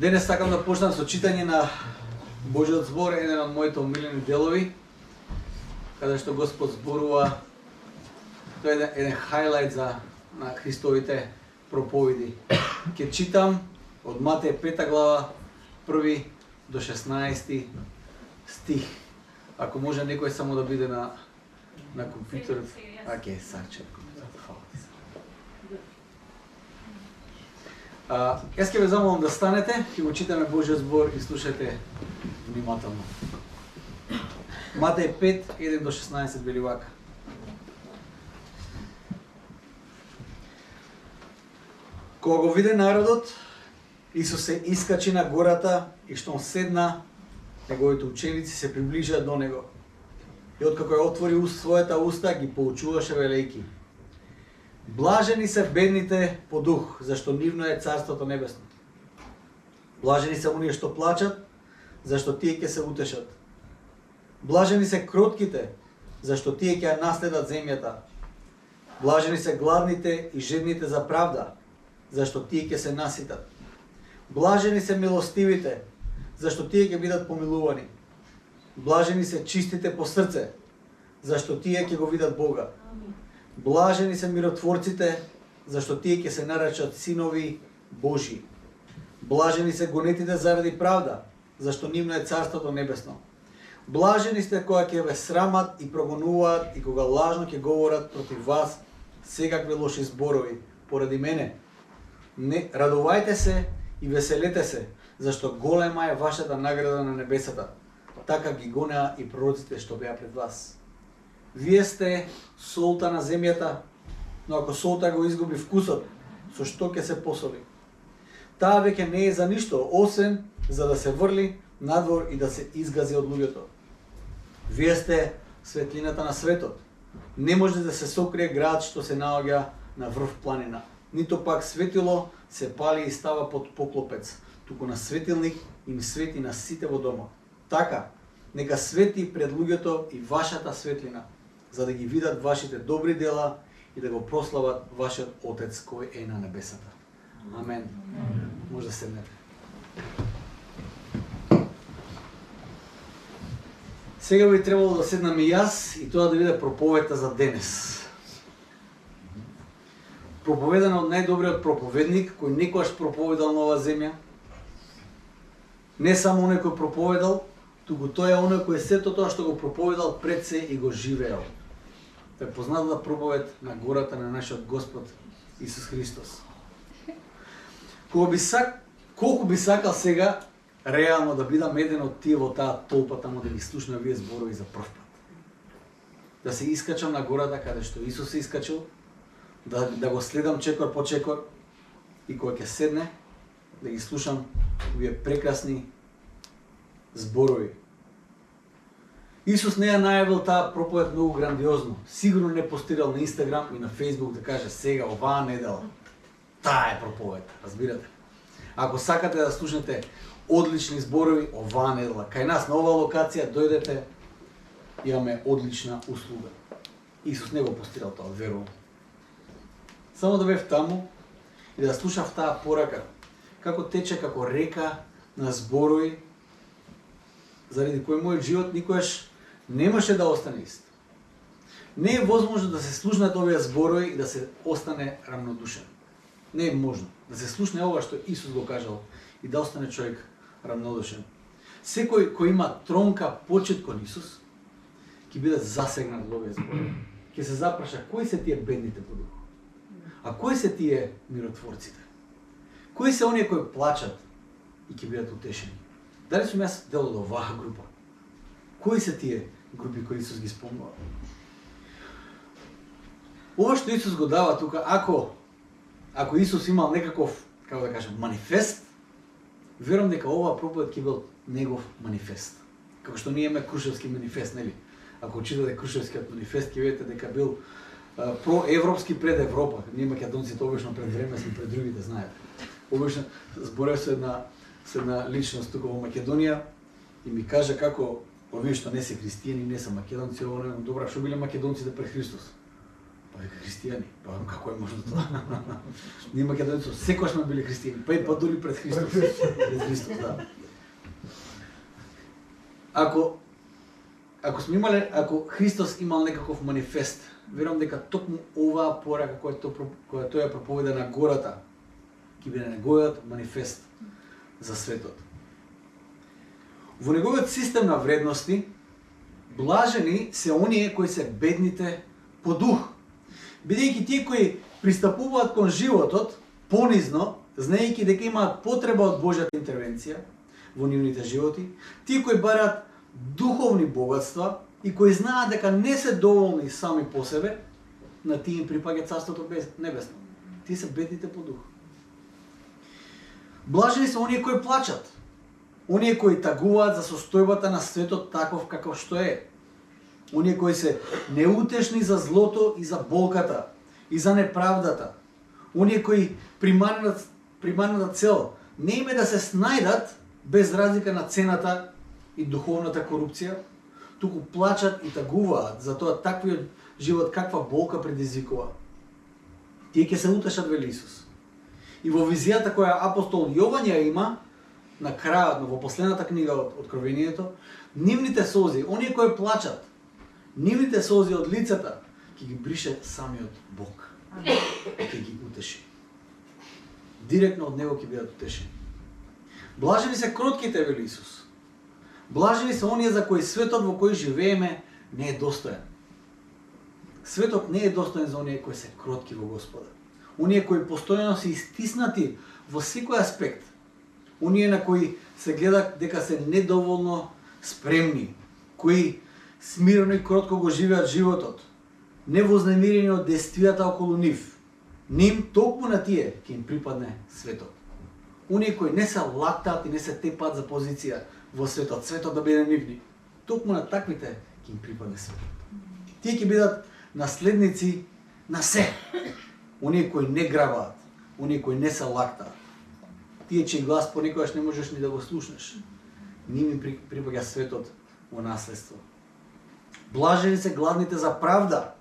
Денес сакам да почнам со читање на Божиот збор, еден од моите омилени делови, каде што Господ зборува. Тоа е еден хайлайт на Христовите проповеди. Ќе читам од Матеј 5 глава, 1 до 16 стих. Ако може некој само да биде на компјутерот. Аке, сакче. Јас ќе ве замолам да станете, ќе го читаме Божиот збор и слушајте внимателно. Матеј 5, 1 до 16 вели вака. Кога го виде народот, Исус се искачи на гората и штом седна, неговите ученици се приближаа до него. И откако ја отвори својата уста, ги поучуваше велејки: Блажени се бедните по дух, зашто нивно е Царството Небесно. Блажени се оние што плачат, зашто тие ќе се утешат. Блажени се кротките, зашто тие ќе ја наследат земјата. Блажени се гладните и жедните за правда, зашто тие ќе се наситат. Блажени се милостивите, зашто тие ќе бидат помилувани. Блажени се чистите по срце, зашто тие ќе го видат Бога. Блажени се миротворците, зашто тие ќе се наречат синови Божи. Блажени се гонетите заради правда, зашто нивно е Царството Небесно. Блажени сте кога ќе ве срамат и прогонуваат и кога лажно ќе говорат против вас секакви лоши зборови поради мене. Не радувајте се и веселете се, зашто голема е вашата награда на небесата. Така ги гонеа и пророците што беа пред вас. Вие сте солта на земјата, но ако солта го изгуби вкусот, со што ќе се посоли? Таа веќе не е за ништо, освен за да се врли надвор и да се изгази од луѓето. Вие сте светлината на светот. Не може да се сокрие град што се наоѓа на врв планина. Нито пак светило се пали и става под поклопец, туку на светилник им свети на сите во домот. Така, нека свети пред луѓето и вашата светлина, за да ги видат вашите добри дела и да го прослават вашиот Отец кој е на небесата. Амен. Може да седнете. Сега би требало да седнам и јас и тоа да биде проповедта за денес. Проповедана од најдобриот проповедник кој некогаш проповедал на оваа земја. Не само оној кој проповедал, туку тој е оној кој сето тоа што го проповедал пред се и го живеел. Тоа е познатата проповед на гората на нашиот Господ Исус Христос. Колку би сакал сега реално да бидам еден од тие во таа толпа таму да ги слушнам вие зборови за прв пат. Да се искачам на гората каде што Исус се искачил, да го следам чекор по чекор и кога ќе седне да ги слушам овие прекрасни зборови. Исус не ја најавил таа проповед многу грандиозно. Сигурно не постирал на Инстаграм и на Фейсбук да каже сега оваа недела таа е проповед, разбирате? Ако сакате да слушнете одлични зборови оваа недела, кај нас на оваа локација дојдете, имаме одлична услуга. Исус не го постирал тоа, верувам. Само да бев таму и да слушав таа порака, како тече како река на зборови, заради кој мојот живот никогаш немаше да остане ист. Не е возможно да се слушнат овие зборови и да се остане рамнодушен. Не е можно да се слушне ова што Исус го кажал и да остане човек рамнодушен. Секој кој има тронка почит кон Исус, ќе биде засегнат од овие зборови. Ќе се запраша кои се тие бедните по дух? А кои се тие миротворците? Кои се оние кои плачат и ќе бидат утешени? Дали сум јас дел од оваа група? Кои се тие групи кои Исус ги спомнува? Ова што Исус го дава тука, ако Исус имал некаков, како да кажем, манифест, верувам дека оваа проповед ќе бил негов манифест. Како што ние имаме Крушевски манифест, нели? Ако читате Крушевскиот манифест, ќе видите дека бил проевропски пред Европа. Ние македонците обично пред време сме пред другите, знаете. Обично зборев со една личност тука во Македонија и ми кажа како овие што не се христијани, не се македонци, ова не добра, што биле македонците пред Христос. Па вика христијани. Па како е можно тоа? Ние македонци секогаш сме били христијани, па дури пред Христос. Пред Христос, да. Ако Христос имал некаков манифест, верувам дека токму оваа порака која тој ја проповеда на гората, ќе биде неговиот манифест за светот. Во неговиот систем на вредности, блажени се оние кои се бедните по дух, бидејќи тие кои пристапуваат кон животот понизно, знаејќи дека имаат потреба од Божјата интервенција во нивните животи, тие кои бараат духовни богатства и кои знаат дека не се доволни сами по себе, на тие им припаѓа царството небесно. Тие се бедните по дух. Блажени се оние кои плачат, оние кои тагуваат за состојбата на светот таков каков што е, оние кои се неутешни за злото и за болката и за неправдата, оние кои приманата цел не име да се снајдат без разлика на цената и духовната корупција, туку плачат и тагуваат за тоа таквиот живот каква болка предизвикува. Тие ќе се утешат, вели Исус. И во визијата која апостол Јован ја има, на крајот, но во последната книга од Откровението, нивните солзи, оние кои плачат, нивните солзи од лицата, ќе ги брише самиот Бог. Ќе ги утеши. Директно од него ќе бидат утешени. Блажени се кротките, вели Исус. Блажени се оние за кои светот во кој живееме не е достоен. Светот не е достоен за оние кои се кротки во Господа. Оние кои постојано се истиснати во секој аспект. Оние на кои се гледа дека се недоволно спремни, кои смирено и кротко го живеат животот, не вознемирени од действијата околу нив. Ним токму на тие ќе им припадне светот. Оние кои не се лактаат и не се тепаат за позиција во светот, светот да биде нивни. Токму на таквите ќе им припадне светот. Тие ќе бидат наследници на се. Оние кои не грабаат, оние кои не се лактаат. Тие чиј глас понекогаш не можеш ни да го слушнеш. Ними припаѓа светот во наследство. Блажени се гладните за правда,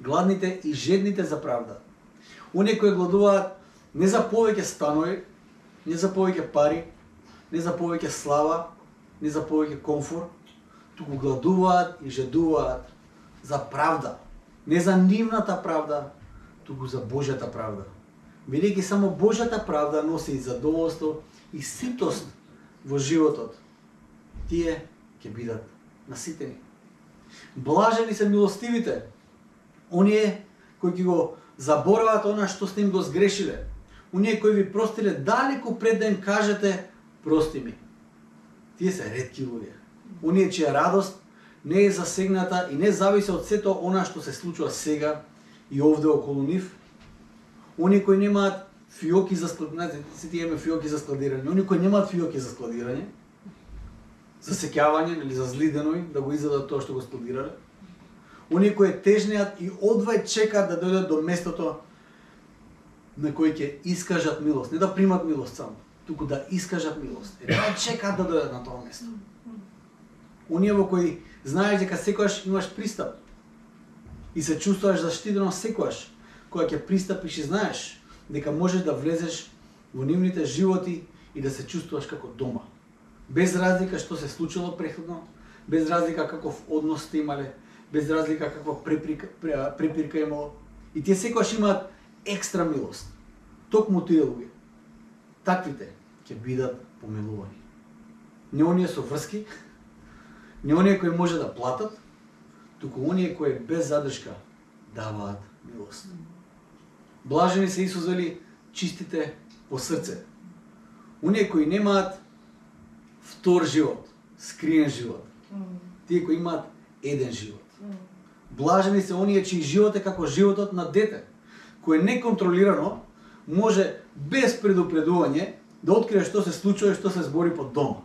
гладните и жедните за правда. Оние кои гладуваат не за повеќе станови, не за повеќе пари, не за повеќе слава, не за повеќе комфор, туку гладуваат и жедуваат за правда. Не за нивната правда, туку за Божјата правда. Бидејќи само Божјата правда носи и задоволство и ситост во животот, тие ќе бидат наситени. Блажени се милостивите, оние кои ќе го заборават она што сте им го сгрешиле, оние кои ви простиле далеку пред да им кажете прости ми. Тие се ретки луѓе. Оние чија радост не е засегната и не зависи од сето она што се случува сега и овде околу нив. Оние кои немаат фиоки за складирање, сите имаме фиоки за складирање, оние кои немаат фиоки за складирање, за сеќавање или за зли денови, да го изедат тоа што го складирале. Оние кои тежнеат и одвај чекаат да дојдат до местото на кој ќе искажат милост, не да примат милост само, туку да искажат милост. Едва чекаат да дојдат на тоа место. Оние во кои знаеш дека секогаш имаш пристап и се чувствуваш заштитено секогаш кога ќе пристапиш и знаеш дека можеш да влезеш во нивните животи и да се чувствуваш како дома. Без разлика што се случило претходно, без разлика каков однос сте имале, без разлика каква препирка имало. И тие секогаш имаат екстра милост. Токму тие луѓе. Таквите ќе бидат помилувани. Не оние со врски, не оние кои може да платат, туку оние кои без задршка даваат милост. Блажени се Исус вели чистите по срце. Оние кои немаат втор живот, скриен живот. Тие кои имаат еден живот. Блажени се оние чиј живот е како животот на дете, кој неконтролирано може без предупредување да открие што се случува и што се збори по дома.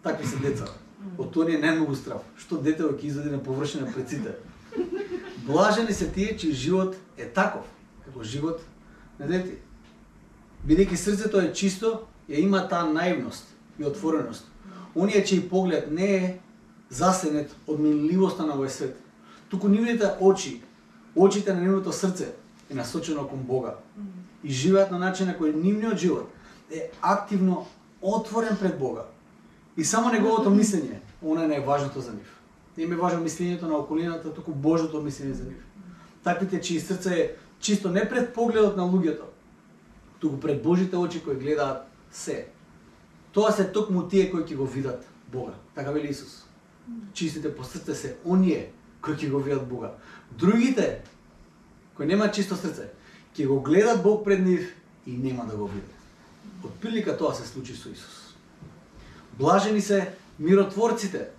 Такви се деца. Од тоа не е најмногу страв. Што детето ќе извади на површина пред сите. Блажени се тие чиј живот е таков, како живот на дете. Бидејќи срцето е чисто, ја има таа наивност и отвореност. Оние чиј поглед не е засенет од минливоста на овој свет, туку нивните очи очите на нивното срце е насочено кон Бога и живеат на начин на кој нивниот живот е активно отворен пред Бога. И само неговото мислење, она не е важното за нив. Не им е важно мислењето на околината, туку Божото мислење за нив. Таквите чии срце е чисто не пред погледот на луѓето, туку пред Божите очи кои гледаат се. Тоа се токму тие кои ќе го видат Бога. Така вели Исус. Чистите по срце се оние кои ќе го видат Бога. Другите кои немаат чисто срце, ќе го гледат Бог пред нив и нема да го видат. Отприлика тоа се случи со Исус. Блажени се миротворците.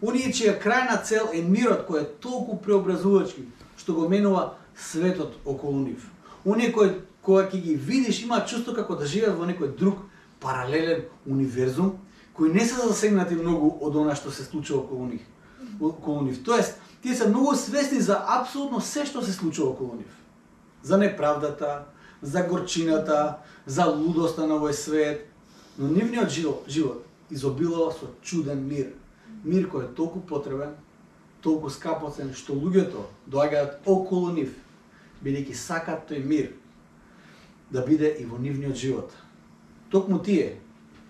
Оние чија крајна цел е мирот кој е толку преобразувачки, што го менува светот околу нив. Оние кои кога ќе ги видиш имаат чувство како да живеат во некој друг паралелен универзум, кои не се засегнати многу од она што се случува околу нив. Тоест, тие се многу свесни за апсолутно се што се случува околу нив. За неправдата, за горчината, за лудоста на овој свет, но нивниот живот изобилува со чуден мир. Мир кој е толку потребен, толку скапоцен, што луѓето доаѓаат околу нив, бидејќи сакаат тој мир да биде и во нивниот живот. Токму тие,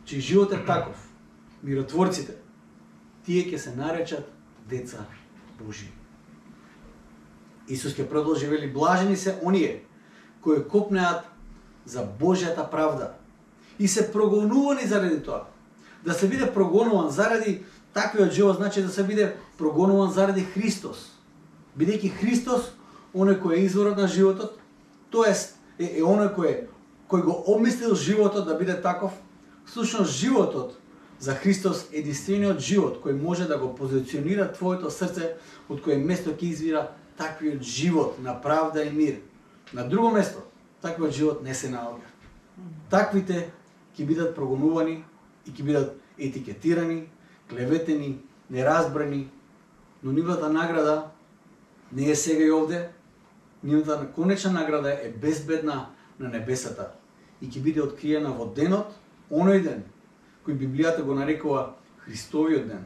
чиј живот е таков, миротворците, тие ќе се наречат деца Божии. Исус ќе продолжи вели: блажени се оние кои копнеат за Божјата правда и се прогонувани заради тоа. Да се биде прогонуван заради таквиот живот значи да се биде прогонуван заради Христос. Бидејќи Христос, оној кој е изворот на животот, тоест е оној кој го обмислил животот да биде таков. Всушност животот за Христос е единствениот живот кој може да го позиционира твоето срце, од кое место ќе извира таквиот живот на правда и мир. На друго место, таквиот живот не се наоѓа. Таквите ќе бидат прогонувани и ќе бидат етикетирани, клеветени, неразбрани, но нивната награда не е сега и овде. Нивната конечна награда е безбедна на небесата и ќе биде откриена во денот, оној ден кој Библијата го нарекува Христовиот ден.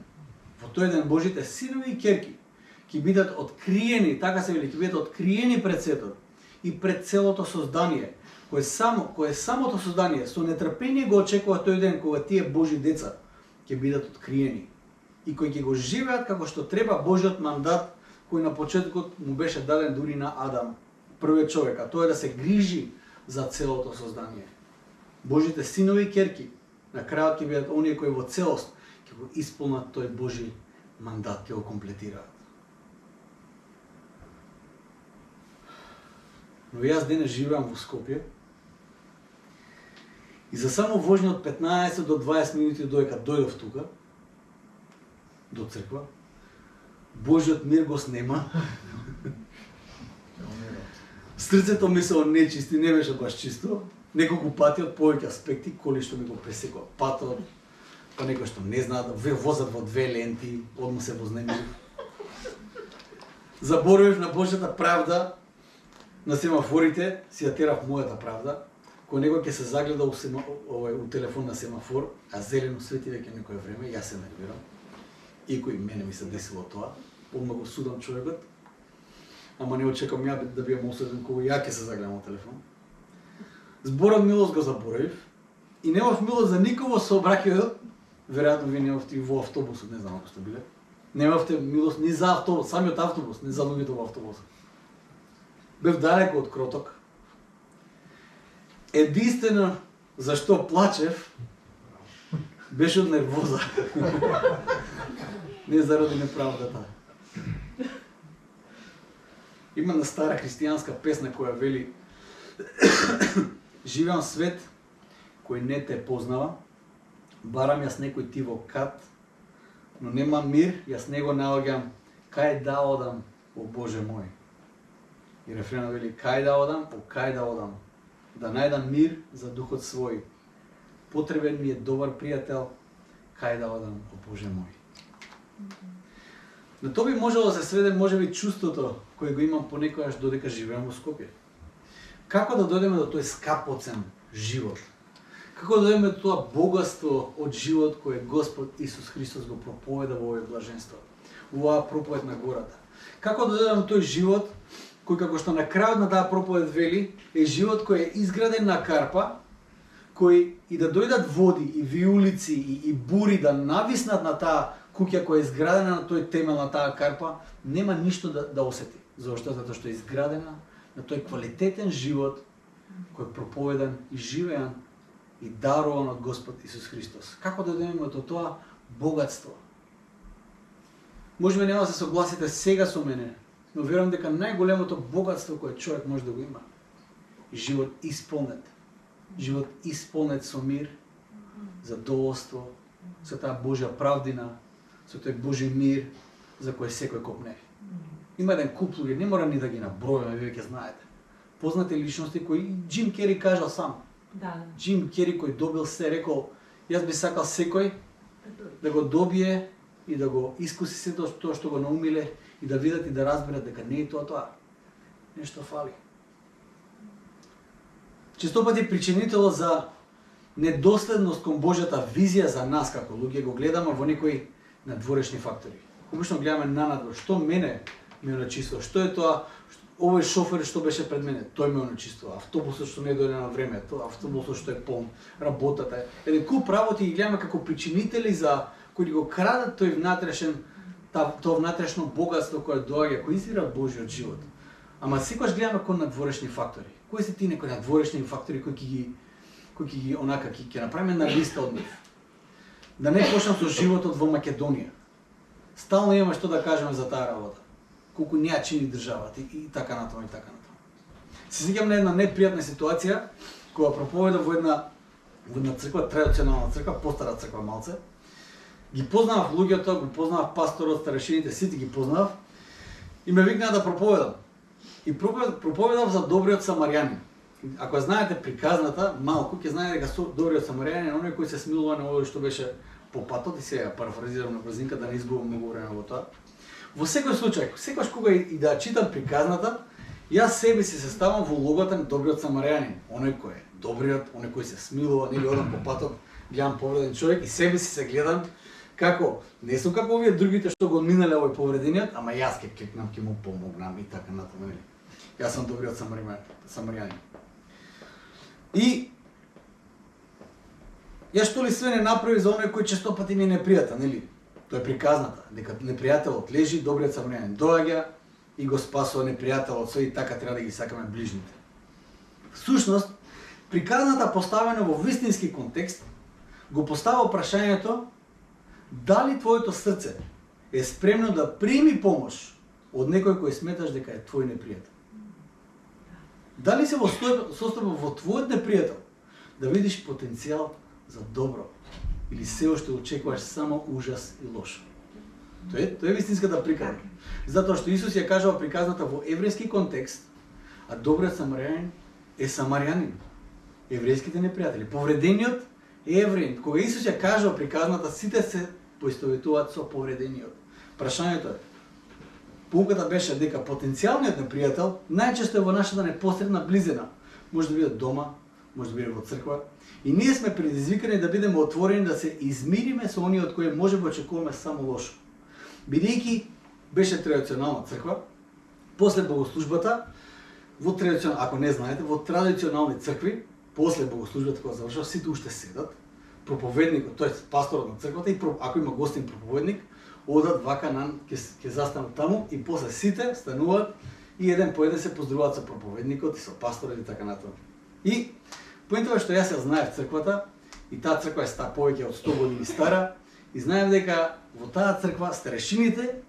Во тој ден Божите синови и ќерки ќе бидат откриени, така се вели, ќе бидат откриени пред светот и пред целото создание, кое самото создание со нетрпение го очекува тој ден кога тие Божи деца ќе бидат откриени и кои ќе го живеат како што треба Божиот мандат кој на почетокот му беше даден дури на Адам, првиот човек, а тоа е да се грижи за целото создание. Божите синови и ќерки на крајот ќе бидат оние кои во целост ќе го исполнат тој Божи мандат, ќе го комплетираат. Но јас денес живеам во Скопје и за само возња од 15 до 20 минути додека дојдов тука, до црква, Божиот мир го снема. Срцето ми се нечисти, не беше баш чисто. Неколку пати од повеќе аспекти, коли што ми го пресекува патот, па некои што не знаат да возат во две ленти, одма се вознемирив. Заборавив на Божјата правда, на семафорите, си ја терав мојата правда, кој некој ќе се загледа у телефон на семафор, а зелено свети веќе некое време, јас се нервирам. И кој мене ми се десило тоа, одма го судам човекот, ама не очекам ја да биам осуден кога ја ќе се загледам во телефон. Зборот милост го заборавив и немав милост за никого со обраќајот, веројатно вие немавте и во автобусот, не знам ако сте биле. Немавте милост ни за автобус, самиот автобус, не за луѓето во автобусот. Бев далеко од кроток. Единствено зашто плачев беше од нервоза. Не заради неправдата. Има на стара христијанска песна која вели: живеам свет кој не те познава, барам јас некој ти во кат, но немам мир, јас не го наоѓам, кај да одам, о Боже мој. И рефренот вели: кај да одам, кај да одам, да најдам мир за духот свој. Потребен ми е добар пријател, кај да одам, о Боже мој. Но тоа би можело да се сведе можеби чувството кој го имам понекогаш додека живеам во Скопје. Како да дојдеме до тој скапоцен живот? Како да дојдеме до тоа богатство од живот кој Господ Исус Христос го проповеда во овој блаженство, во оваа проповед на гората? Како да дојдеме до тој живот кој како што на крајот на таа проповед вели, е живот кој е изграден на карпа, кој и да дојдат води и виулици и бури да нависнат на таа куќа која е изградена на тој темел на таа карпа, нема ништо да осети. Зошто? Затоа што е изградена на тој квалитетен живот кој е проповедан и живеан и даруван од Господ Исус Христос. Како да дојдеме до тоа богатство? Можеби нема да се согласите сега со мене, но верувам дека најголемото богатство кое човек може да го има е живот исполнет. Живот исполнет со мир, задоволство, со таа Божја правдина, со тој Божи мир за кој секој копне. Има еден куп луѓе, не мора ни да ги набројаме, вие ќе знаете. Познати личности кои Джим Кери кажал сам. Да. Джим Кери кој добил се, рекол, јас би сакал секој да го добие и да го искуси се тоа што го наумиле и да видат и да разберат дека не е тоа. Нешто фали. Често пати причинителот за недоследност кон Божјата визија за нас како луѓе го гледаме во некои надворешни фактори. Обично гледаме нанадвор, што мене ме оночистува, што е тоа, овој шофер што беше пред мене, тој ме оночистува, автобусот што не дојде на време, автобусот што е полн, работата. Еден куп работи ги гледаме како причинители за кои го крадат тој внатрешен, тоа внатрешно богатство кое доаѓа, кој изира Божјиот живот. Ама секогаш гледаме кон надворешни фактори. Кои се тие некои надворешни фактори кои ќе ги онака ќе направиме на листа од нив. Да не почнам со животот во Македонија. Стално имаме што да кажеме за таа работа. Колку не ја чини државата и така натаму и така натаму. Се сеќавам на една непријатна ситуација кога проповедав во една црква, традиционална црква, постара црква малце. Ги познавав луѓето, го познавав пасторот, старешините, сите ги познавав и ме викнаа да проповедам. И проповедав за добриот самарјанин. Ако знаете приказната, малку ќе знаете дека добриот самарјанин е оној кој се смилува на овој што беше по патот, и сега парафразирам на брзинка да не изгубам многу време во тоа. Во секој случај, секогаш кога и да читам приказната, јас себе си се ставам во улогата на добриот самарјанин, оној кој е добриот, оној кој се смилува, нели одам по патот, гледам повреден човек и себе си се гледам како не сум како овие другите што го минале овој повредениот, ама јас ќе клекнам, ќе му помогнам и така натаму, нели. Јас сум добриот самарјанин. И јас што ли све не направи за оној кој често пати ми е непријатен, нели? Тоа е приказната, дека непријателот лежи, добриот самарјанин доаѓа и го спасува непријателот, со и така треба да ги сакаме ближните. Всушност, приказната поставена во вистински контекст го постава прашањето дали твоето срце е спремно да прими помош од некој кој сметаш дека е твој непријател. Дали се состојба во твојот непријател да видиш потенцијал за добро или се уште очекуваш само ужас и лошо. Тоа е вистинската приказна. Затоа што Исус ја кажува приказната во еврејски контекст, а добриот самарјанин е самарјанин. Еврејските непријатели, повредениот е евреин. Кога Исус ја кажува приказната, сите се поистоветуваат со повредениот. Прашањето е, поуката беше дека потенцијалниот непријател најчесто е во нашата непосредна близина. Може да биде дома, може да биде во црква. И ние сме предизвикани да бидеме отворени да се измириме со оние од кои може да очекуваме само лошо. Бидејќи беше традиционална црква, после богослужбата, ако не знаете, во традиционални цркви, после богослужбата кога завршува, сите уште седат, проповедникот, тоест пасторот на црквата и ако има гостин проповедник, одат вака ќе застанат таму и после сите стануваат и еден по еден се поздравуваат со проповедникот и со пасторот и така натаму. И поинтова е што јас ја знаев црквата и таа црква е повеќе од 100 години стара и знаев дека во таа црква старешините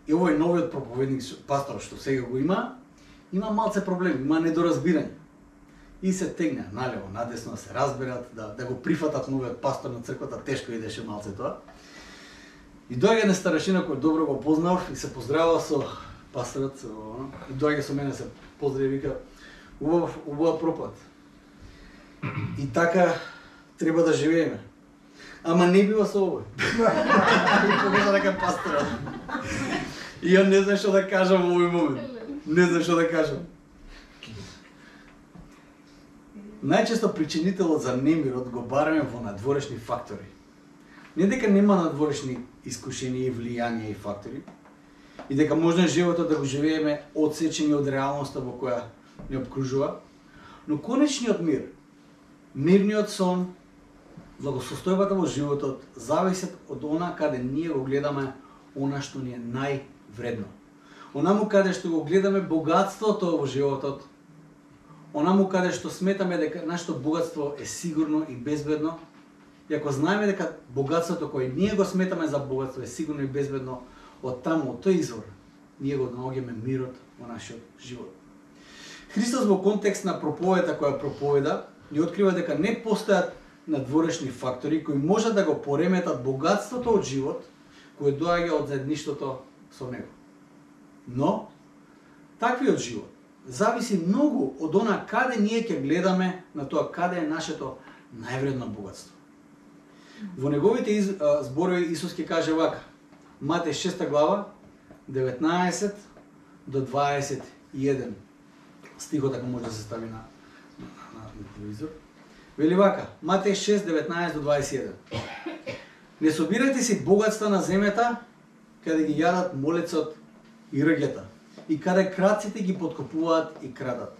и овој новиот проповедник, пастор што сега го има малце проблеми, има недоразбирање. И се тегна налево, надесно да се разберат, да го прифатат новиот пастор на црквата, тешко идеше малце тоа. И доаѓа на старешина кој добро го познав и се поздравува со пасторот, и доаѓа со мене се поздрави и вика убава проповед. И така треба да живееме. Ама не бива со овој. И покажа дека пасторот. И ја не знам што да кажам во овој момент. Не знам што да кажам. Најчесто причинителот за немирот го бараме во надворешни фактори. Не дека нема надворешни искушенија и влијанија и фактори, и дека можно животот да го живееме одсечени од реалноста во која ни обкружува, но конечниот мир, мирниот сон, благосостојбата во животот зависат од она каде ние го гледаме она што ни е највредно. Онаму каде што го гледаме богатството во животот, онаму каде што сметаме дека нашето богатство е сигурно и безбедно, и ако знаеме дека богатството кое ние го сметаме за богатство е сигурно и безбедно, од таму, од тој извор, ние го наоѓаме мирот во нашиот живот. Христос во контекст на проповедта која проповеда, ни открива дека не постојат надворешни фактори кои можат да го пореметат богатството од живот кој доаѓа од заедништвото со него. Но, таквиот живот зависи многу од она каде ние ќе гледаме на тоа каде е нашето највредно богатство. Во неговите зборови Исус ќе каже вака, Матеј 6 глава, 19 до 21 стихот, ако може да се стави на телевизор. Вели вака, Матеј 6, 19 до 21. Не собирајте си богатства на земјата, каде ги јадат молецот и рѓата, и каде крадците ги подкопуваат и крадат.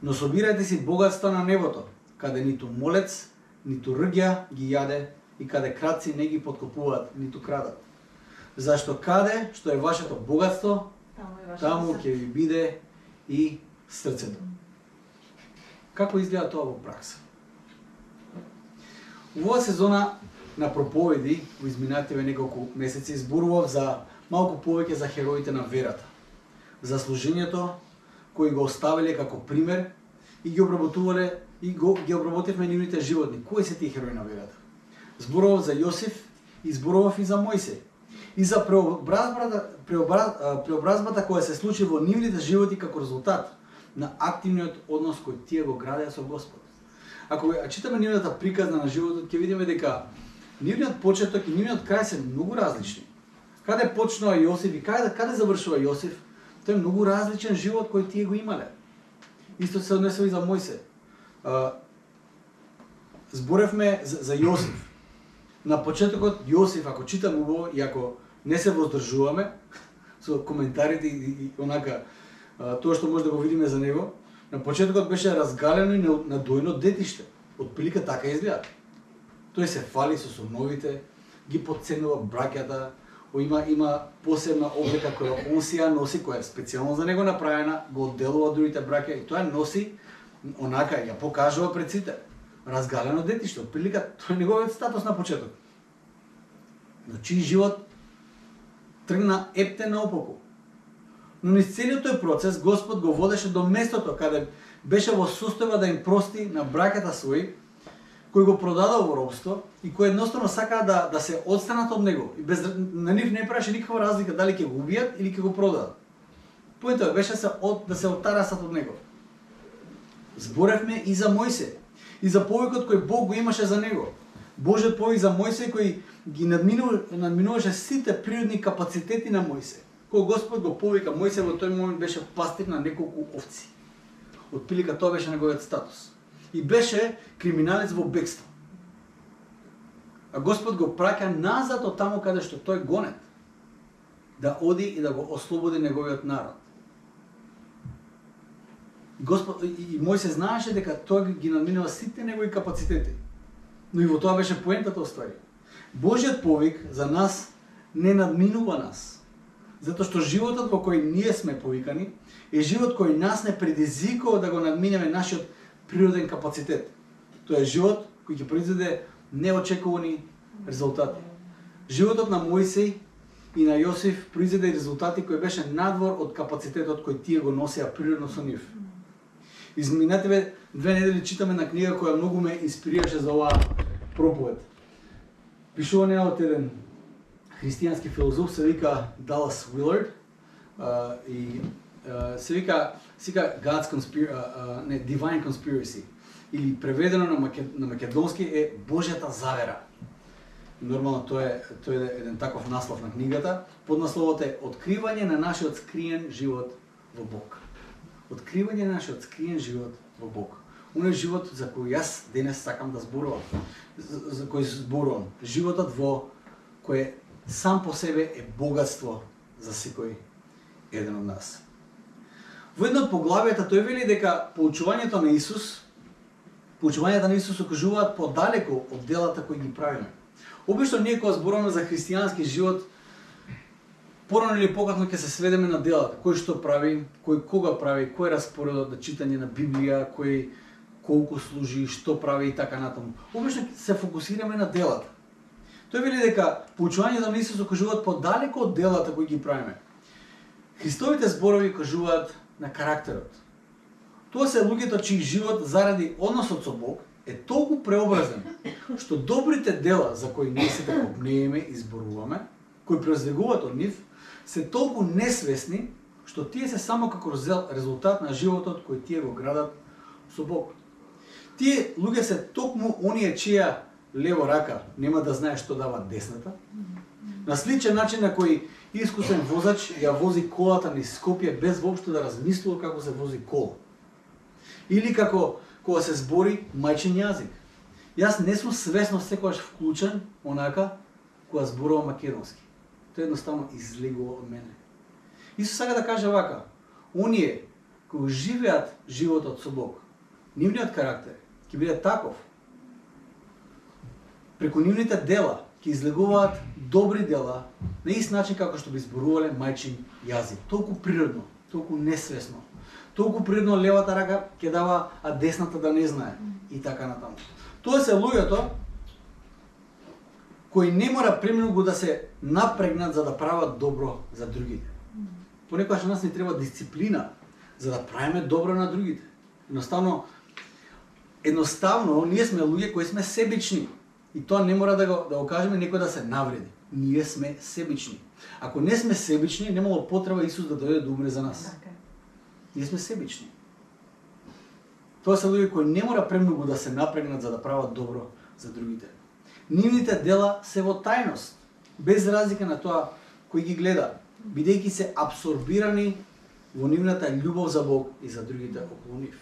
Но собирајте си богатства на небото, каде ниту молец, ниту рѓа ги јаде, и каде крадци не ги подкопуваат, ниту крадат. Зашто каде што е вашето богатство, таму ќе ви биде и срцето. Како изгледа тоа во пракса? Оваа сезона на проповеди во изминативе неколку месеци зборував за малку повеќе за хероите на верата, за служењето кои го оставиле како пример и ги обработувале и ги обработивме нивните животни. Кои се тие херои на верата? Зборував за Јосиф и зборував и за Мојсей. И за преобразбата која се случи во нивните животи како резултат на активниот однос кој тие го градеа со Господ. Ако читаме нивната приказна на животот, ќе видиме дека нивниот почеток и нивниот крај се многу различни. Каде почнува Јосиф и каде завршува Јосиф, тој е многу различен живот кој тие го имале. Исто се однесува и за Мојсей. Зборевме за Јосиф. На почетокот Јосиф, ако читаме убаво и ако не се воздржуваме со коментарите и онака тоа што може да го видиме за него, на почетокот беше разгалено и надојно детиште. Отприлика така изгледа. Тој се фали со синовите, ги потценува браќата, има посебна облека која он си ја носи, која е специјално за него направена, го одделува од другите браќа и тоа носи онака ја покажува пред сите. Разгалено детиште, отприлика тој е неговиот статус на почеток. Но чиј живот тргна ептен наопаку. Но низ целиот тој процес Господ го водеше до местото каде беше во состојба да им прости на браќата своји кои го продадоа во робство и кои едноставно сакаа да се одстранат од него и на нив не правеше никаква разлика дали ќе го убијат или ќе го продадат. Поентот беше да се оттарасат од него. Зборевме и за Мојсей и за повикот кој Бог го имаше за него. Божјиот повик за Мојсей кој ги надминуваше сите природни капацитети на Мојсей. Кога Господ го повика, Мојсей во тој момент беше пастир на неколку овци. Отприлика тоа беше неговиот статус. И беше криминалец во бегство. А Господ го праќа назад од таму каде што тој гонет, да оди и да го ослободи неговиот народ. Господ и Мојсей знаеше дека тој ги надминува сите негови капацитети. Но и во тоа беше поентата оствари. Божјиот повик за нас не надминува нас. Затоа што животот во кој ние сме повикани е живот кој нас не предизвикува да го надминеме нашиот природен капацитет. Тоа е живот кој ќе произведе неочекувани резултати. Животот на Мојсей и на Јосиф произведе резултати кои беше надвор од капацитетот кој тие го носеа природно со нив. Изминативе 2 недели читаме на книга која многу ме инспирираше за оваа проповед. Пишување од еден христијански филозоф се вика Далас Уилард и се вика Divine Conspiracy или преведено на македонски е Божјата завера. Нормално тоа е еден таков наслов на книгата. Поднасловот е Откривање на нашиот скриен живот во Бог. Откривање на нашиот скриен живот во Бог. Оној живот за кој јас денес сакам да зборувам. За кој зборувам. Животот во кој сам по себе е богатство за секој еден од нас. Во едно од поглавијата тој вели дека поучувањето на Исус окажуваат подалеку од делата кои ги правиме. Обично ние кога зборуваме за христијански живот, порано или покатно ќе се сведеме на делата, кој што прави, кој кога прави, кој распоредот на читање на Библија, кој колку служи, што прави и така натаму. Обично се фокусираме на делата. Тој вели дека поучувањето на Исус окажуваат подалеку од делата кои ги правиме. Христовите зборови кажуваат на карактерот. Тоа се луѓето чиј живот заради односот со Бог е толку преобразен, што добрите дела за кои ние се копнееме и зборуваме, кои произлегуваат од нив, се толку несвесни, што тие се само како резултат на животот кој тие го градат со Бог. Тие луѓе се токму оние чија лево рака нема да знае што дава десната, на сличен начин на кој искусен возач ја вози колата низ Скопје без воопшто да размислува како се вози кола. Или како кога се збори мајчин јазик. Јас не сум свесно секогаш вклучен онака кога зборувам македонски. Тоа едноставно излегува од мене. Исус сака да каже вака: оние кои живеат животот со Бог, нивниот карактер ќе биде таков. Преку нивните дела ќе излегуваат добри дела на ист начин како што би зборувале мајчин јазик. Толку природно, толку несвесно. Толку природно левата рака ќе дава, а десната да не знае. И така натаму. Тоа се луѓето кои не мора премногу да се напрегнат за да прават добро за другите. Понекогаш на нас ни треба дисциплина за да правиме добро на другите. Едноставно ние сме луѓе кои сме себични. И тоа не мора да го кажеме некој да се навреди. Ние сме себични. Ако не сме себични, немало потреба Исус да дојде да умре за нас. Ние сме себични. Тоа се луѓе кои не мора премногу да се напрегнат за да прават добро за другите. Нивните дела се во тајност, без разлика на тоа кој ги гледа, бидејќи се абсорбирани во нивната љубов за Бог и за другите околу нив.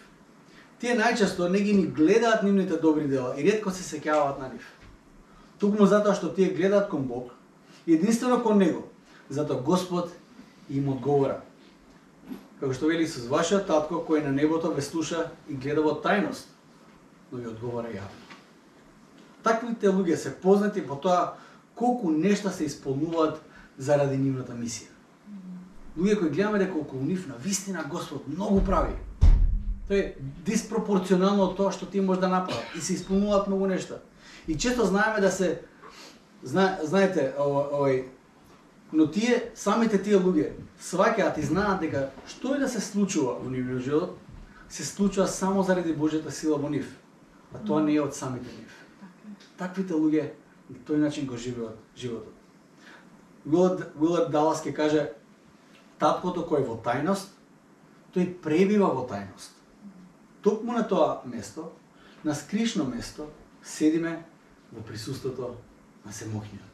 Тие најчесто не ги ни гледаат нивните добри дела и ретко се сеќаваат на нив. Токму затоа што тие гледаат кон Бог и единствено кон Него, затоа Господ им одговора. Како што вели Исус: вашиот татко кој на небото ве слуша и гледа во тајност, но ви одговора јавно. Таквите луѓе се познати по тоа колку нешта се исполнуваат заради нивната мисија. Луѓе кои гледаме дека околу нив на вистина Господ многу прави. Тоа е диспропорционално од тоа што тие може да направат и се исполнуваат многу нешта. И често знаеме да се знаете но самите тие луѓе сваќаат и знаат дека што и да се случува во нивниот живот, се случува само заради Божјата сила во нив, а тоа не е од самите нив. Таквите луѓе на тој начин го живеат животот. Уилард Далас ќе каже: таткото кој е во тајност, тој пребива во тајност. Токму на тоа место, на скришно место, седиме во присуството на Семоќниот.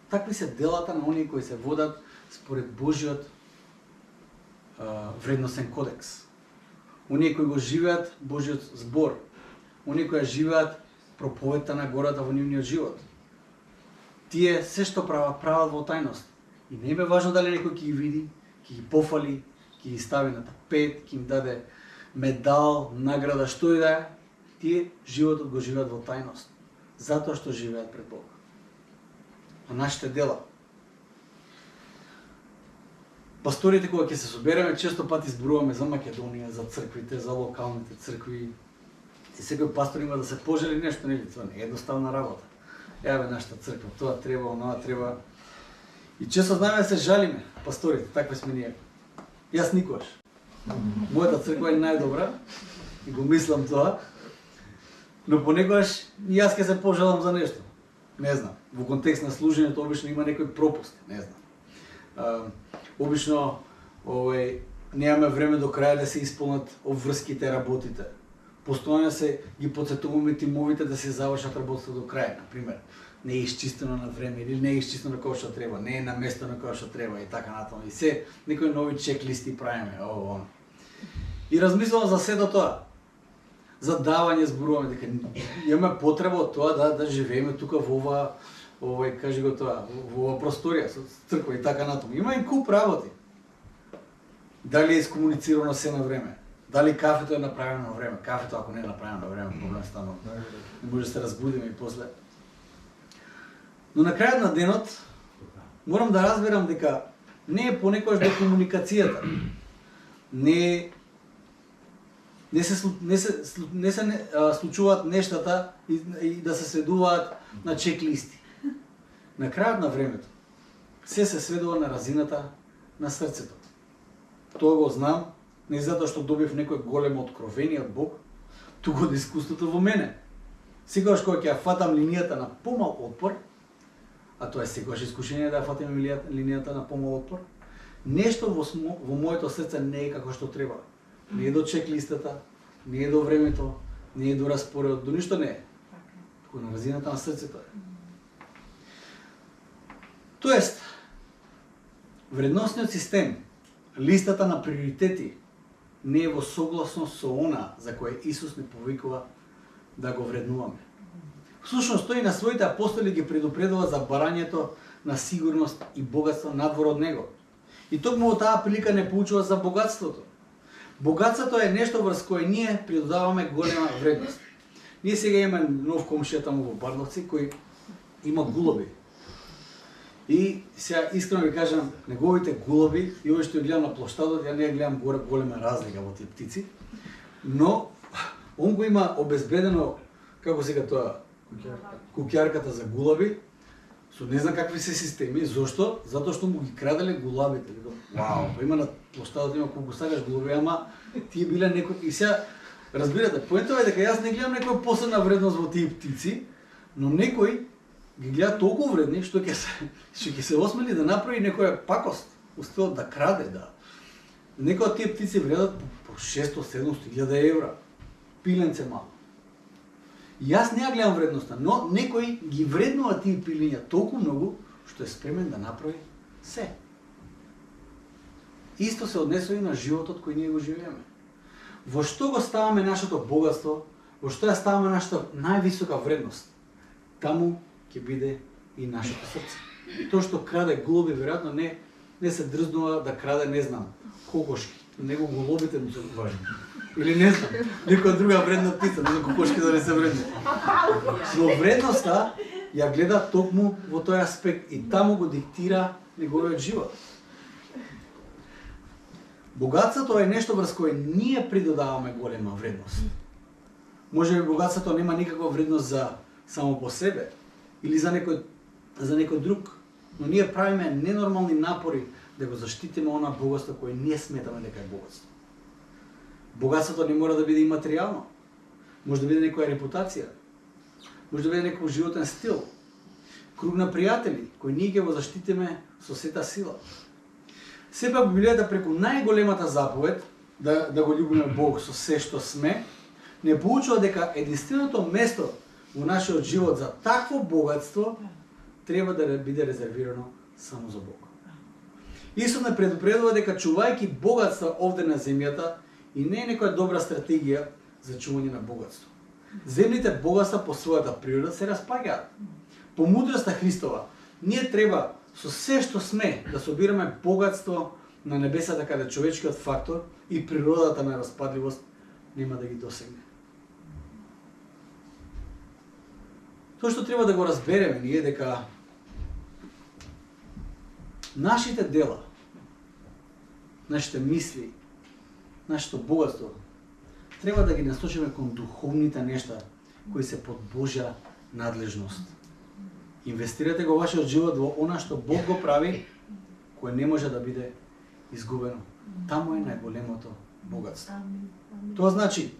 Такви се делата на оние кои се водат според Божјиот вредносен кодекс. Оние кои го живеат Божјиот збор, оние кои живеат проповедта на гората во нивниот живот. Тие се што прават во тајност. И не е важно дали некој ќе ги види, ќе ги пофали, ќе ги стави на тапет, ќе им даде медал, награда, што и да е. Тие животот го живеат во тајност, затоа што живеат пред Бог. А нашите дела. Пасторите кога ќе се собереме, често пати зборуваме за Македонија, за црквите, за локалните цркви. И секој пастор има да се пожели нешто, нели? Тоа не е едноставна работа. Еве нашата црква, тоа треба, онаа треба. И често знаеме да се жалиме, пасторите, такви сме ние. Јас никогаш. Мојата црква е најдобра и го мислам тоа. Но понекогаш и јас ќе се пожалам за нешто. Не знам. Во контекст на служењето обично има некој пропуст, не знам. Обично немаме време до крај да се исполнат обврските работите. Постојано се ги потсетуваме тимовите да се завршат работите до крај, на пример. Не е исчистено на време или не е исчистено како што треба, не е на место на кое што треба и така натаму. И се некои нови чек-листи правиме, И размислувам за сето тоа. За давање зборуваме дека имаме потреба од тоа да живееме тука во кажи го тоа, во ова просторија со црква и така натаму. Има и куп работи. Дали е искомуницирано се на време? Дали кафето е направено на време? Кафето ако не е направено на време, проблем станува. Не може да се разбудиме и после. Но на крајот на денот морам да разберам дека не е понекогаш до комуникацијата. Не се случуваат нештата и да се сведуваат на чек-листи. На крајот на времето се сведува на разината на срцето. Тоа го знам, не затоа што добив некој големо откровение од Бог, туку од искуството во мене. Секогаш кога ќе ја фатам линијата на помал отпор, а тоа е секогаш искушение да ја фатиме линијата на помал отпор, нешто во моето срце не е како што треба. Не е до чек-листата, не е до времето, не е до распоредот, до ништо не е. Туку на разината на срцето е. Тоест, вредносниот систем, листата на приоритети, не е во согласност со она за кое Исус не повикува да го вреднуваме. Всушност, тој на своите апостоли ги предупредува за барањето на сигурност и богатство надвор од него. И токму во таа прилика не поучува за богатството. Богатството е нешто врз кое ние придодаваме голема вредност. Ние сега имаме нов комшија таму во Бардовци кој има гулоби. И сега искрено ви кажам, неговите гулоби и овој што ја гледам на плоштадот, ја не ја гледам голема разлика во тие птици, но он го има обезбедено, како сега тоа, куќарката за гулаби, со не знам какви се системи. Зошто? Затоа што му ги краделе гулабите. Вау, па има на плоштадот има колку сакаш гулаби, ама тие биле некој и сега разбирате, поентова е дека јас не гледам некоја посебна вредност во тие птици, но некој ги гледа толку вредни што ќе се осмели да направи некоја пакост, успеот да краде, да. Некои од тие птици вредат по 600-700 евра. Пиленце мало. Јас не ја гледам вредноста, но некој ги вреднува тие пилиња толку многу што е спремен да направи се. Исто се однесува и на животот кој ние го живееме. Во што го ставаме нашето богатство, во што ја ставаме нашата највисока вредност, таму ќе биде и нашето срце. Тоа што краде голуби, веројатно не се дрзнува да краде, не знам, кокошки. Него голубите му се важни. Или не знам, некоја друга вредна птица, не знам кокошки да не се вредни. Но вредноста ја гледа токму во тој аспект и таму го диктира неговиот живот. Богатството е нешто врз кое ние придодаваме голема вредност. Може би богатството нема никаква вредност за само по себе или за некој друг, но ние правиме ненормални напори да го заштитиме она богатство кое ние сметаме дека е богатство. Богатството не мора да биде и материјално. Може да биде некоја репутација. Може да биде некој животен стил. Круг на пријатели кои ние ќе го заштитиме со сета сила. Сепак Библијата преку најголемата заповед да го љубиме Бог со се што сме, не поучува дека единственото место во нашиот живот за такво богатство треба да биде резервирано само за Бог. Исус не предупредува дека чувајќи богатства овде на земјата и не е некоја добра стратегија за чување на богатство. Земните богатства по својата природа се распаѓаат. По мудроста Христова, ние треба со се што сме да собираме богатство на небесата каде човечкиот фактор и природата на распадливост нема да ги досегне. Тоа што треба да го разбереме ние дека нашите дела, нашите мисли, нашето богатство треба да ги насочиме кон духовните нешта кои се под Божја надлежност. Инвестирате го вашиот живот во она што Бог го прави, кое не може да биде изгубено. Таму е најголемото богатство. Тоа значи,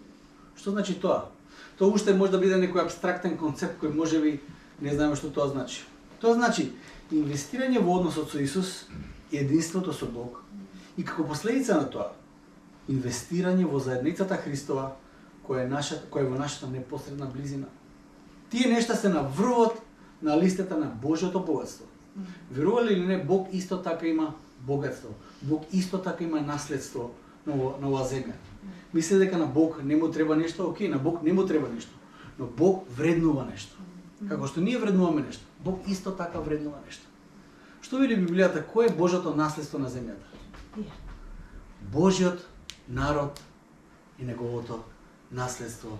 што значи тоа? Тоа уште може да биде некој апстрактен концепт кој можеби не знаеме што тоа значи. Тоа значи инвестирање во односот со Исус и единството со Бог и како последица на тоа инвестирање во заедницата Христова која е во нашата непосредна близина. Тие нешта се на врвот на листата на Божјото богатство. Верували или не, Бог исто така има богатство. Бог исто така има наследство на оваа земја. Мислите дека на Бог не му треба нешто? Окей, на Бог не му треба нешто. Но Бог вреднува нешто. Како што ние вреднуваме нешто, Бог исто така вреднува нешто. Што вели Библијата, кој е Божјото наследство на земјата? Божјиот народ и неговото наследство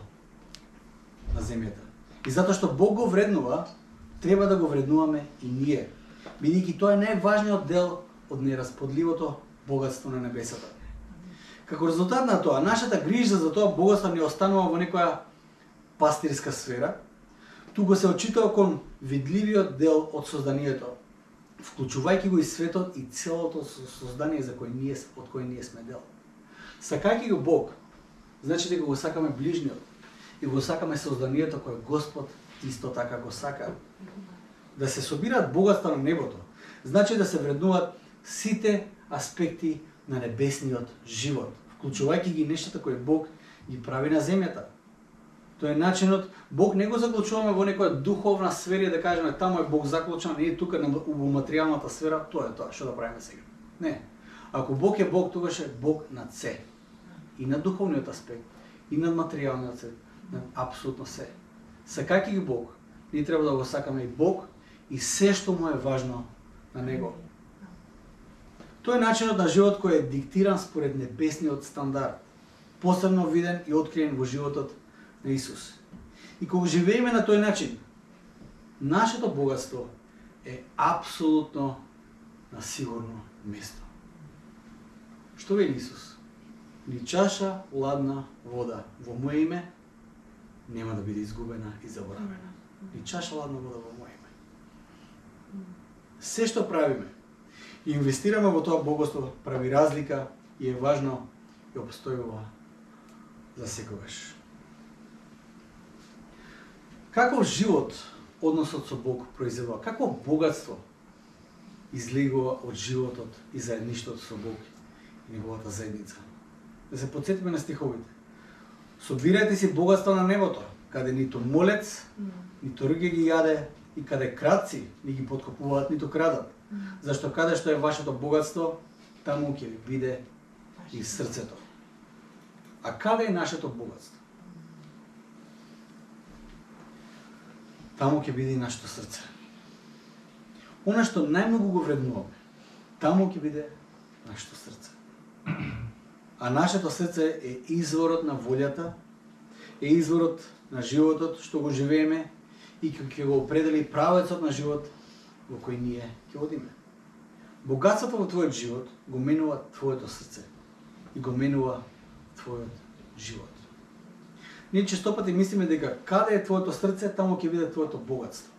на земјата. И затоа што Бог го вреднува, треба да го вреднуваме и ние, бидејќи тоа е најважниот дел од нерасподливото богатство на небесата. Како резултат на тоа, нашата грижа за тоа богатство не останува во некоја пастирска сфера, туку се очитува кон видливиот дел од созданието, вклучувајќи го и светот и целото создание за од кој ние сме дел. Сакајќи го Бог, значи дека го сакаме ближниот и го сакаме созданието кој Господ исто така го сака. Да се собираат богатства на небото, значи да се вреднуваат сите аспекти на небесниот живот, вклучувајќи ги нештата кои Бог ги прави на земјата. Тоа е начинот, Бог не го заклучуваме во некоја духовна сфера да кажеме таму е Бог заклучан, и тука во материјалната сфера, тоа е тоа, што да правиме сега. Не. Ако Бог е Бог, тогаш е Бог над се. И на духовниот аспект, и на материјалниот аспект, на апсолутно се. Сакајќи ги Бог, ние треба да го сакаме и Бог и се што му е важно на него. Тоа е начинот на живот кој е диктиран според небесниот стандард, посебно виден и откриен во животот на Исус. И кога живееме на тој начин, нашето богатство е апсолутно на сигурно место. Што вели Исус? Ни чаша ладна вода во моје име нема да биде изгубена и заборавена. Ни чаша ладна вода во моје име. Се што правиме и инвестираме во тоа богатство прави разлика и е важно и обстојува за секогаш. Каков живот односот со Бог произведува? Какво богатство излегува од животот и заедништвото со Бог и неговата заедница? Да се потсетиме на стиховите. Собирајте си богатство на небото, каде ниту молец, ниту рѓе ги јаде, и каде кратци не ги подкопуваат, ниту крадат. Зашто каде што е вашето богатство, таму ќе ви биде и срцето. А каде е нашето богатство? Таму ќе биде и нашето срце. Она што најмногу го вреднуваме, таму ќе биде нашето срце. А нашето срце е изворот на волјата, е изворот на животот што го живееме и ќе го определи правецот на живот во кој ние ќе одиме. Богатството во твојот живот го менува твоето срце и го менува твојот живот. Ние честопати мислиме дека каде е твоето срце, таму ќе биде твоето богатство.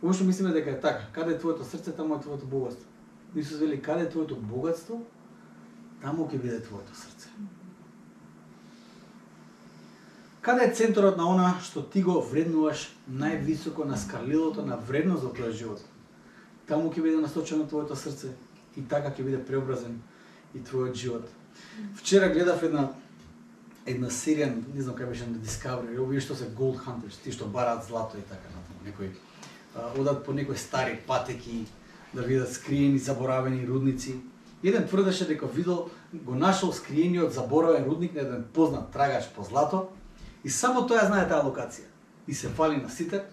Уште мислиме дека е така, каде е твоето срце, таму е твоето богатство. Исус вели, каде е твоето богатство, таму ќе биде твоето срце. Каде е центарот на она што ти го вреднуваш највисоко на скалилото на вредност во твојот живот? Таму ќе биде насочено твоето срце и така ќе биде преобразен и твојот живот. Вчера гледав една серија, не знам кај беше на Discovery, овие што се Gold Hunters, ти што бараат злато и така натаму. Некои одат по некои стари патеки да видат скриени, заборавени рудници. Еден тврдеше дека го нашол скриениот заборавен рудник на еден познат трагач по злато и само тој знае таа локација. И се фали на сите.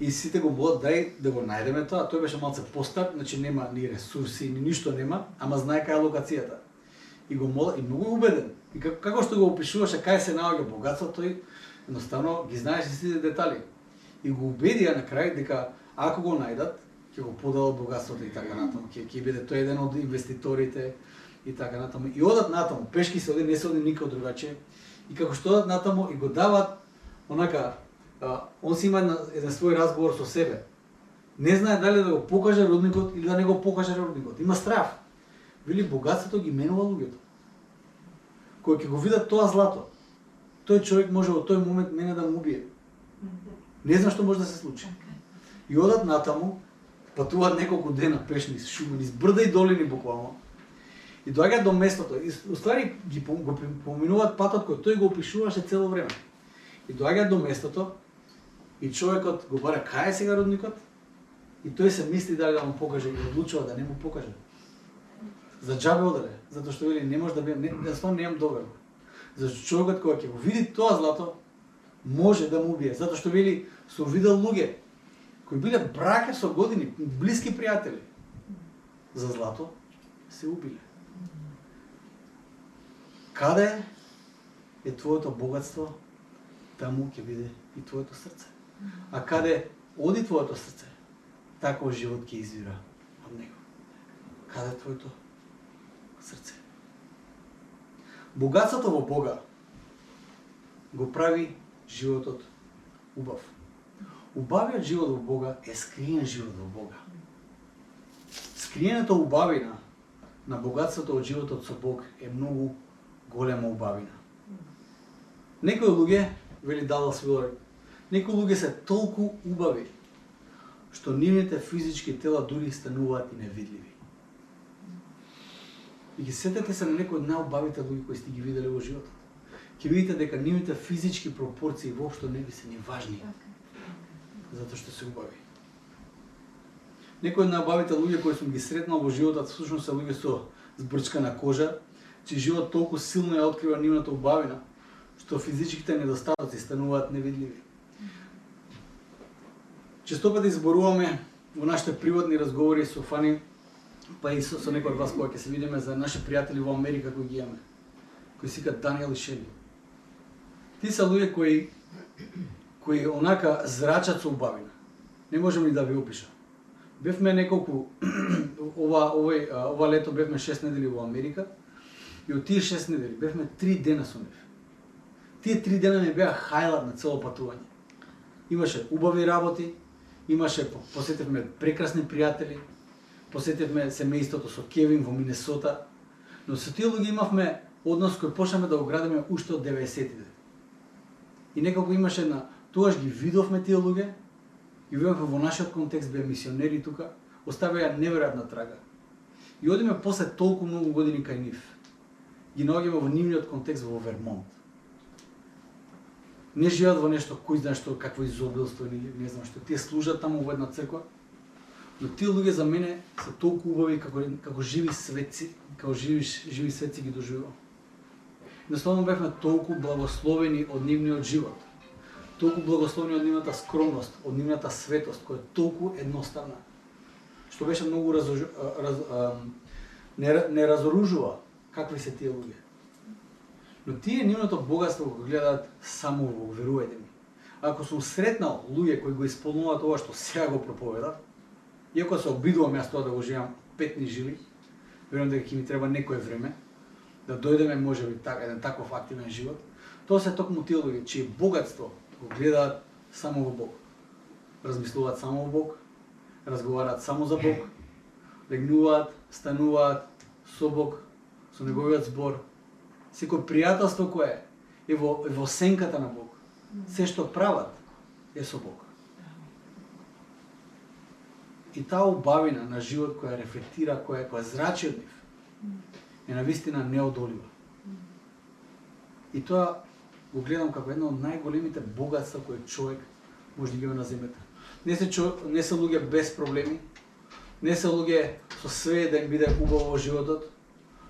И сите го молат дај да го најдеме тоа. Тој беше малце постар, значи нема ни ресурси, ни ништо нема, ама знае кај е локацијата. И го молат, и многу убеден. И како што го опишуваше кај се наоѓа богатство, тој едноставно ги знаеше сите детали. И го убедија на крај дека ако го најдат, ќе го поделат богатството и така натаму. Ќе биде тој еден од инвеститорите и така натаму. И одат натаму, пешки се оди, не се оди никако другаче. И како што одат натаму и го дават онака, он си има еден свој разговор со себе. Не знае дали да го покаже рудникот или да не го покаже рудникот. Има страв. Вели, богатството ги менува луѓето. Кој ќе го видат тоа злато, тој човек може во тој момент мене да му убие. Не знам што може да се случи. И одат натаму, патуваат неколку дена пеш низ шуми, низ брда и долини буквално. И доаѓаат до местото. И уствари го поминуваат патот кој тој го опишуваше цело време. И доаѓаат до местото и човекот го бара кај е сега рудникот и тој се мисли дали да му покаже и одлучува да не му покаже. За џабе одаде, затоа што вели не може да биде, едноставно немам доверба. Зашто човекот кога ќе го види тоа злато, може да му убие, затоа што били со видел луѓе кои биле браќа со години, блиски пријатели. За злато се убиле. Каде е твоето богатство, таму ќе биде и твоето срце. А каде оди твоето срце, таков живот ќе извира од него. Каде е твоето срце? Богатството во Бога го прави животот убав. Убавиот живот во Бога е скриен живот во Бога. Скриената убавина на богатството од животот со Бог е многу голема убавина. Некои луѓе, вели Далас Вилард, некои луѓе се толку убави што нивните физички тела дури стануваат и невидливи. И ги сетете се на некои од најубавите луѓе кои сте ги виделе во животот. Ќе видите дека нивните физички пропорции воопшто не ви се ни важни, затоа што се убави. Некои од најубавите луѓе кои сум ги сретнал во животот всушност се луѓе со збрчкана кожа, чиј живот толку силно ја открива нивната убавина, што физичките недостатоци стануваат невидливи. Често пати зборуваме во нашите приватни разговори со Фани, па и со некои од вас кога ќе се видиме за наши пријатели во Америка кои ги имаме, кои се викаат Даниел и Шели. Ти се луѓе кои онака зрачат со убавина. Не можам ни да ви опишам. Бевме неколку ова лето бевме 6 недели во Америка и од тие 6 недели бевме 3 дена со нив. Тие 3 дена не беа хајлат на цело патување. Имаше убави работи, посетивме прекрасни пријатели, посетивме семејството со Кевин во Минесота, но со тие луѓе имавме однос кој почнавме да го градиме уште од 90-тите. И некако имаше тогаш ги видовме тие луѓе, и видовме во нашиот контекст, беа мисионери тука, оставија неверојатна трага. И одиме после толку многу години кај нив. Ги наоѓаме во нивниот контекст во Вермонт. Не живеат во нешто кој знае што, какво изобилство или не знам што. Тие служат таму во една црква. Но тие луѓе за мене се толку убави како живи светци, како живи светци ги доживувам. Едноставно бевме толку благословени од нивниот живот. Толку благословени од нивната скромност, од нивната светост, која е толку едноставна. Што беше многу не разоружува какви се тие луѓе. Но тие нивното богатство го гледаат само во Бог, верувајте ми. Ако сум сретнал луѓе кои го исполнуваат ова што сега го проповедат, иако се обидувам јас тоа да го живеам 5 живи, верувам дека ќе ми треба некое време да дојдеме можеби еден таков активен живот, тоа се токму тие луѓе чие богатство го гледаат само во Бог. Размислуваат само во Бог, разговараат само за Бог, легнуваат, стануваат со Бог, со неговиот збор. Секој пријателство кое е во сенката на Бог. Се што прават е со Бог. И таа убавина на живот која рефлектира, која зрачи од нив, е навистина неодолива. И тоа го гледам како едно од најголемите богатства кои човек може да ги има на земјата. Не се луѓе без проблеми, не се луѓе со све да им биде убаво во животот,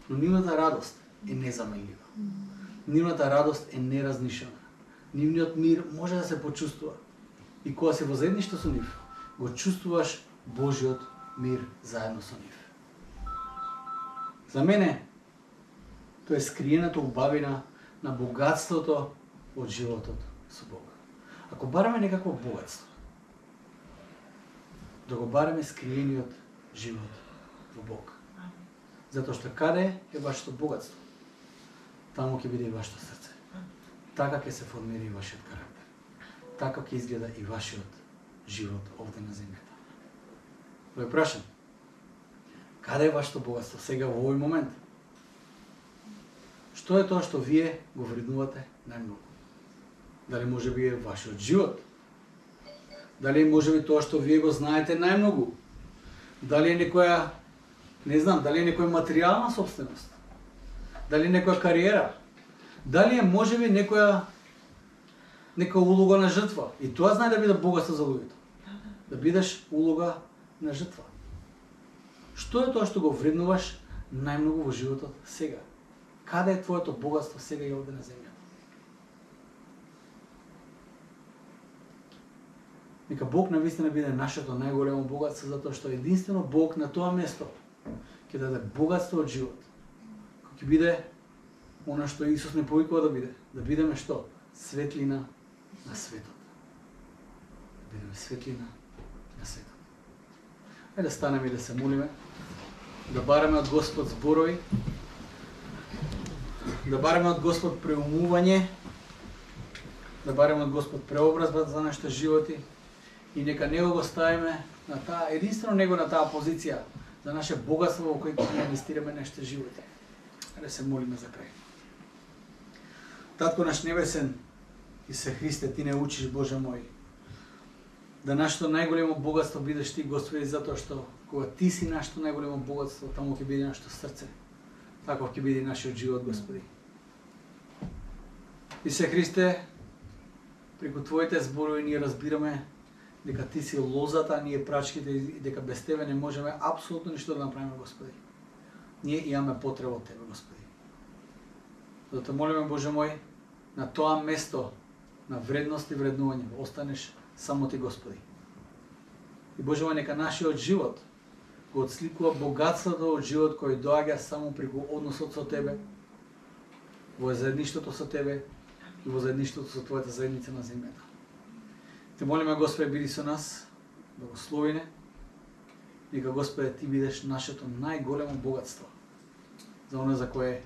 но нивната радост е незаменлива. Нивната радост е неразнишена. Нивниот мир може да се почувствува. И кога се во заедништво со нив, го чувствуваш Божиот мир заедно со нив. За мене, тоа е скриената убавина на богатството од животот со Бога. Ако бараме некакво богатство, да го бараме скриениот живот во Бог. Затоа што каде е вашето богатство, таму ќе биде и вашето срце. Така ќе се формира и вашиот карактер. Така ќе изгледа и вашиот живот овде на земјата. Ве прашам, каде е вашето богатство сега во овој момент? Што е тоа што вие го вреднувате најмногу? Дали може би е вашиот живот? Дали може би тоа што вие го знаете најмногу? Дали е некоја, не знам, дали е некоја материјална собственост? Дали е некоја кариера? Дали е може би некоја улога на жртва? И тоа знае да биде богатство за луѓето. Да бидеш улога на жртва. Што е тоа што го вреднуваш најмногу во животот сега? Каде е твоето богатство сега и овде на земјата? Нека Бог навистина биде нашето најголемо богатство, затоа што единствено Бог на тоа место ќе даде богатство од живот. Кој ќе биде она што Исус не повикува да биде. Да бидеме што? Светлина на светот. Да бидеме светлина на светот. Ајде да станеме и да се молиме. Да бараме од Господ зборови. Да бараме од Господ преумување. Да бараме од Господ преобразба за нашите животи. И нека Него го ставиме на таа, единствено Него на таа позиција, за наше богатство во кој ќе инвестираме нашите животи. Да се молиме за крај. Татко наш небесен, Исе Христе, Ти не учиш, Боже мој, да нашето најголемо богатство бидеш Ти, Господи, затоа што кога Ти си нашето најголемо богатство, таму ќе биде нашето срце. Таков ќе биде нашиот живот, Господи. Исе Христе, преку Твоите зборови ние разбираме дека Ти си лозата, ние прачките и дека без Тебе не можеме апсолутно ништо да направиме, Господи. Ние имаме потреба од Тебе, Господи. Затоа молиме, Боже мој, на тоа место на вредност и вреднување останеш само Ти, Господи. И Боже мој, нека нашиот живот го отсликува богатството од живот кој доаѓа само преку односот со Тебе, во заедништвото со Тебе и во заедништвото со Твојата заедница на земјата. Те молиме, Господи, биди со нас, благослови не. Нека, Господи, Ти бидеш нашето најголемо богатство. За оно за кое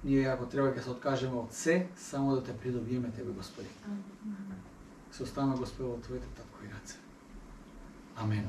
ние, ако треба, ќе се откажеме од се, само да Те придобиеме Тебе, Господи. Се оставаме, Господи, во Твоите таткови раце. Амен.